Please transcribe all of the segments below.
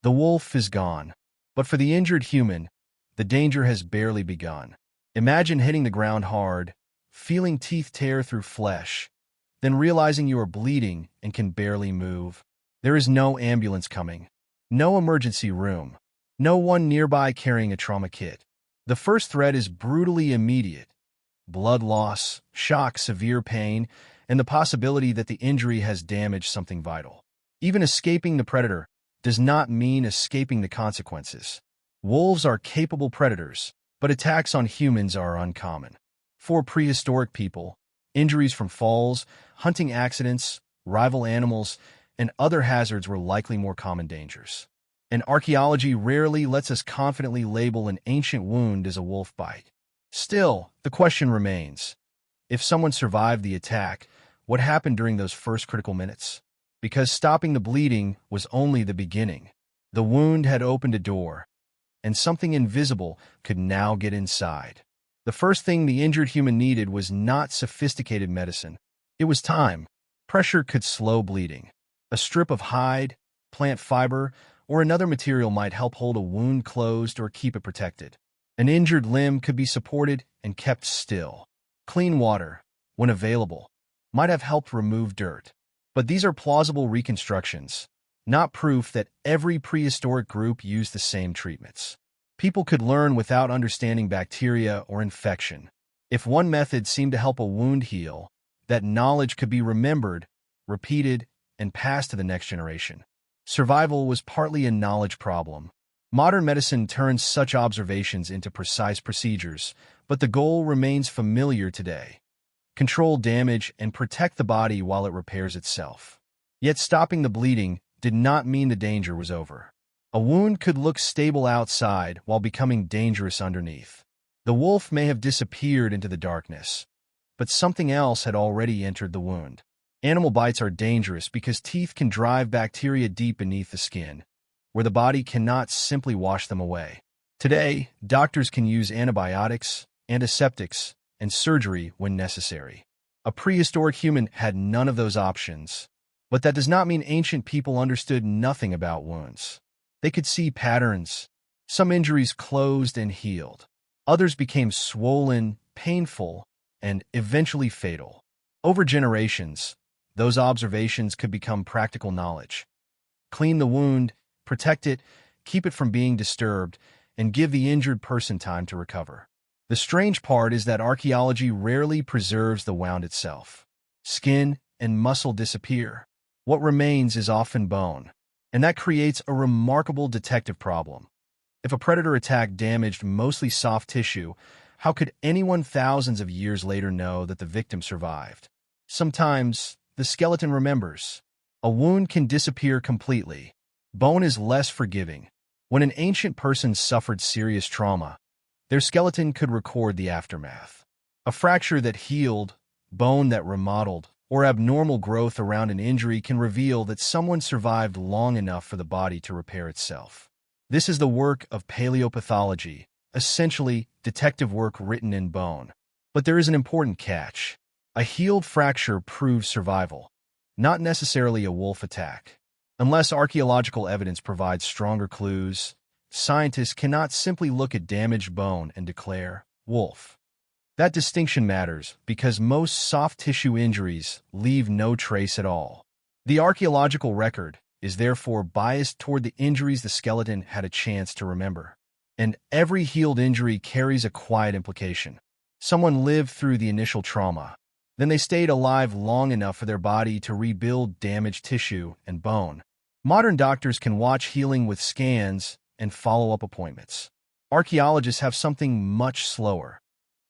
The wolf is gone. But for the injured human, the danger has barely begun. Imagine hitting the ground hard, feeling teeth tear through flesh, then realizing you are bleeding and can barely move. There is no ambulance coming, no emergency room, no one nearby carrying a trauma kit. The first threat is brutally immediate: blood loss, shock, severe pain, and the possibility that the injury has damaged something vital. Even escaping the predator does not mean escaping the consequences. Wolves are capable predators, but attacks on humans are uncommon. For prehistoric people, injuries from falls, hunting accidents, rival animals, and other hazards were likely more common dangers. And archaeology rarely lets us confidently label an ancient wound as a wolf bite. Still, the question remains: if someone survived the attack, what happened during those first critical minutes? Because stopping the bleeding was only the beginning. The wound had opened a door, and something invisible could now get inside. The first thing the injured human needed was not sophisticated medicine. It was time. Pressure could slow bleeding. A strip of hide, plant fiber, or another material might help hold a wound closed or keep it protected. An injured limb could be supported and kept still. Clean water, when available, might have helped remove dirt. But these are plausible reconstructions, not proof that every prehistoric group used the same treatments. People could learn without understanding bacteria or infection. If one method seemed to help a wound heal, that knowledge could be remembered, repeated, and passed to the next generation. Survival was partly a knowledge problem. Modern medicine turns such observations into precise procedures, but the goal remains familiar today: control damage and protect the body while it repairs itself. Yet stopping the bleeding did not mean the danger was over. A wound could look stable outside while becoming dangerous underneath. The wolf may have disappeared into the darkness, but something else had already entered the wound. Animal bites are dangerous because teeth can drive bacteria deep beneath the skin, where the body cannot simply wash them away. Today, doctors can use antibiotics, antiseptics, and surgery when necessary. A prehistoric human had none of those options. But that does not mean ancient people understood nothing about wounds. They could see patterns. Some injuries closed and healed. Others became swollen, painful, and eventually fatal. Over generations, those observations could become practical knowledge. Clean the wound, protect it, keep it from being disturbed, and give the injured person time to recover. The strange part is that archaeology rarely preserves the wound itself. Skin and muscle disappear. What remains is often bone, and that creates a remarkable detective problem. If a predator attack damaged mostly soft tissue, how could anyone thousands of years later know that the victim survived? Sometimes, the skeleton remembers. A wound can disappear completely. Bone is less forgiving. When an ancient person suffered serious trauma, their skeleton could record the aftermath. A fracture that healed, bone that remodeled, or abnormal growth around an injury can reveal that someone survived long enough for the body to repair itself. This is the work of paleopathology, essentially detective work written in bone. But there is an important catch. A healed fracture proves survival, not necessarily a wolf attack. Unless archaeological evidence provides stronger clues, scientists cannot simply look at damaged bone and declare, wolf. That distinction matters because most soft tissue injuries leave no trace at all. The archaeological record is therefore biased toward the injuries the skeleton had a chance to remember. And every healed injury carries a quiet implication. Someone lived through the initial trauma. Then they stayed alive long enough for their body to rebuild damaged tissue and bone. Modern doctors can watch healing with scans and follow-up appointments. Archaeologists have something much slower: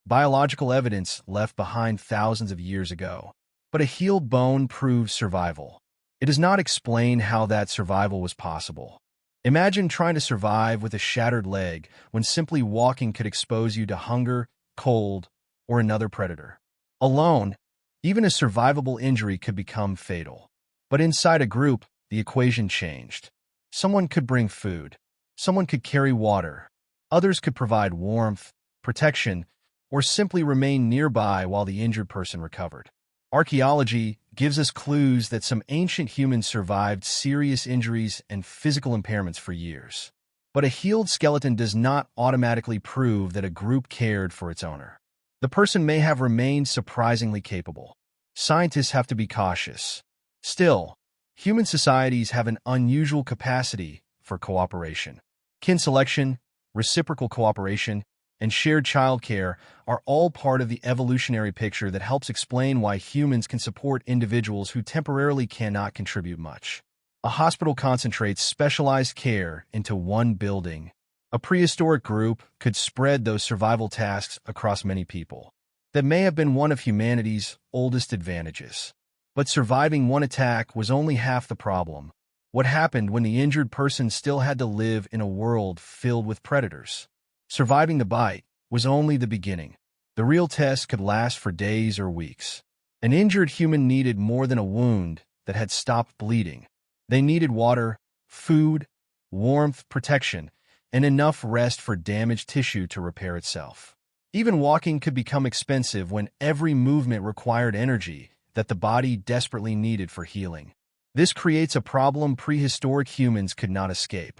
biological evidence left behind thousands of years ago. But a healed bone proves survival. It does not explain how that survival was possible. Imagine trying to survive with a shattered leg when simply walking could expose you to hunger, cold, or another predator. Alone, even a survivable injury could become fatal. But inside a group, the equation changed. Someone could bring food. Someone could carry water. Others could provide warmth, protection, or simply remain nearby while the injured person recovered. Archaeology gives us clues that some ancient humans survived serious injuries and physical impairments for years. But a healed skeleton does not automatically prove that a group cared for its owner. The person may have remained surprisingly capable. Scientists have to be cautious. Still, human societies have an unusual capacity for cooperation. Kin selection, reciprocal cooperation, and shared childcare are all part of the evolutionary picture that helps explain why humans can support individuals who temporarily cannot contribute much. A hospital concentrates specialized care into one building. A prehistoric group could spread those survival tasks across many people. That may have been one of humanity's oldest advantages. But surviving one attack was only half the problem. What happened when the injured person still had to live in a world filled with predators? Surviving the bite was only the beginning. The real test could last for days or weeks. An injured human needed more than a wound that had stopped bleeding. They needed water, food, warmth, protection, and enough rest for damaged tissue to repair itself. Even walking could become expensive when every movement required energy that the body desperately needed for healing. This creates a problem prehistoric humans could not escape.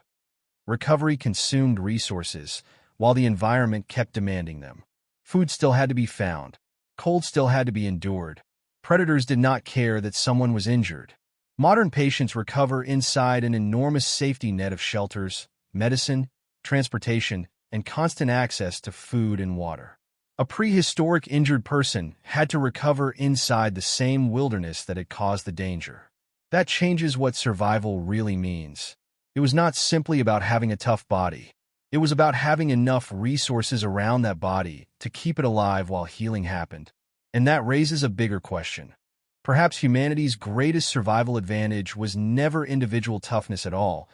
Recovery consumed resources, while the environment kept demanding them. Food still had to be found. Cold still had to be endured. Predators did not care that someone was injured. Modern patients recover inside an enormous safety net of shelters, medicine, transportation, and constant access to food and water. A prehistoric injured person had to recover inside the same wilderness that had caused the danger. That changes what survival really means. It was not simply about having a tough body. It was about having enough resources around that body to keep it alive while healing happened. And that raises a bigger question. Perhaps humanity's greatest survival advantage was never individual toughness at all,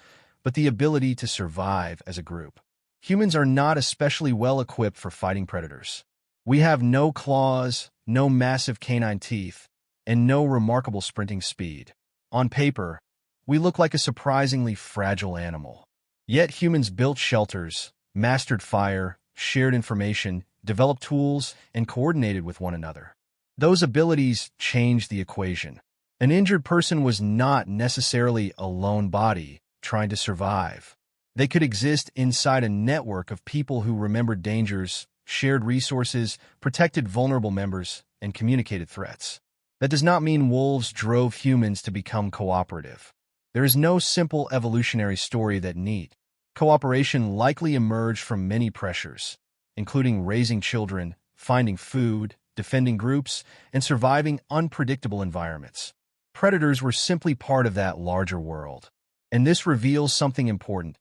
but the ability to survive as a group. Humans are not especially well equipped for fighting predators. We have no claws, no massive canine teeth, and no remarkable sprinting speed. On paper, we look like a surprisingly fragile animal. Yet humans built shelters, mastered fire, shared information, developed tools, and coordinated with one another. Those abilities changed the equation. An injured person was not necessarily a lone body trying to survive. They could exist inside a network of people who remembered dangers, shared resources, protected vulnerable members, and communicated threats. That does not mean wolves drove humans to become cooperative. There is no simple evolutionary story that neat. Cooperation likely emerged from many pressures, including raising children, finding food, defending groups, and surviving unpredictable environments. Predators were simply part of that larger world. And this reveals something important.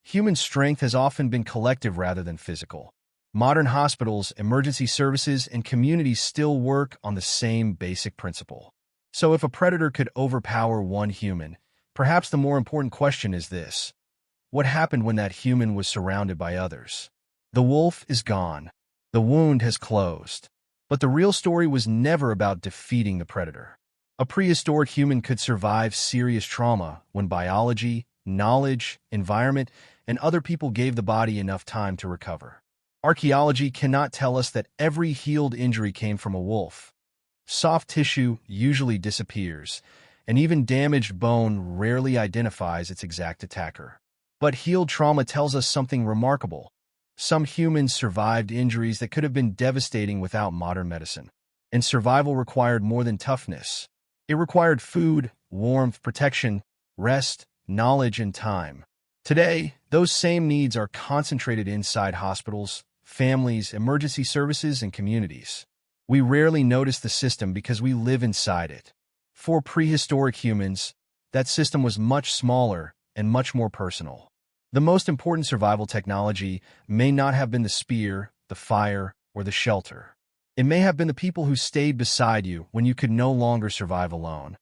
Human strength has often been collective rather than physical. Modern hospitals, emergency services, and communities still work on the same basic principle. So if a predator could overpower one human, perhaps the more important question is this: what happened when that human was surrounded by others? The wolf is gone. The wound has closed. But the real story was never about defeating the predator. A prehistoric human could survive serious trauma when biology, knowledge, environment, and other people gave the body enough time to recover. Archaeology cannot tell us that every healed injury came from a wolf. Soft tissue usually disappears, and even damaged bone rarely identifies its exact attacker. But healed trauma tells us something remarkable. Some humans survived injuries that could have been devastating without modern medicine. And survival required more than toughness. It required food, warmth, protection, rest, knowledge, and time. Today, those same needs are concentrated inside hospitals, families, emergency services, and communities. We rarely notice the system because we live inside it. For prehistoric humans, that system was much smaller and much more personal. The most important survival technology may not have been the spear, the fire, or the shelter. It may have been the people who stayed beside you when you could no longer survive alone.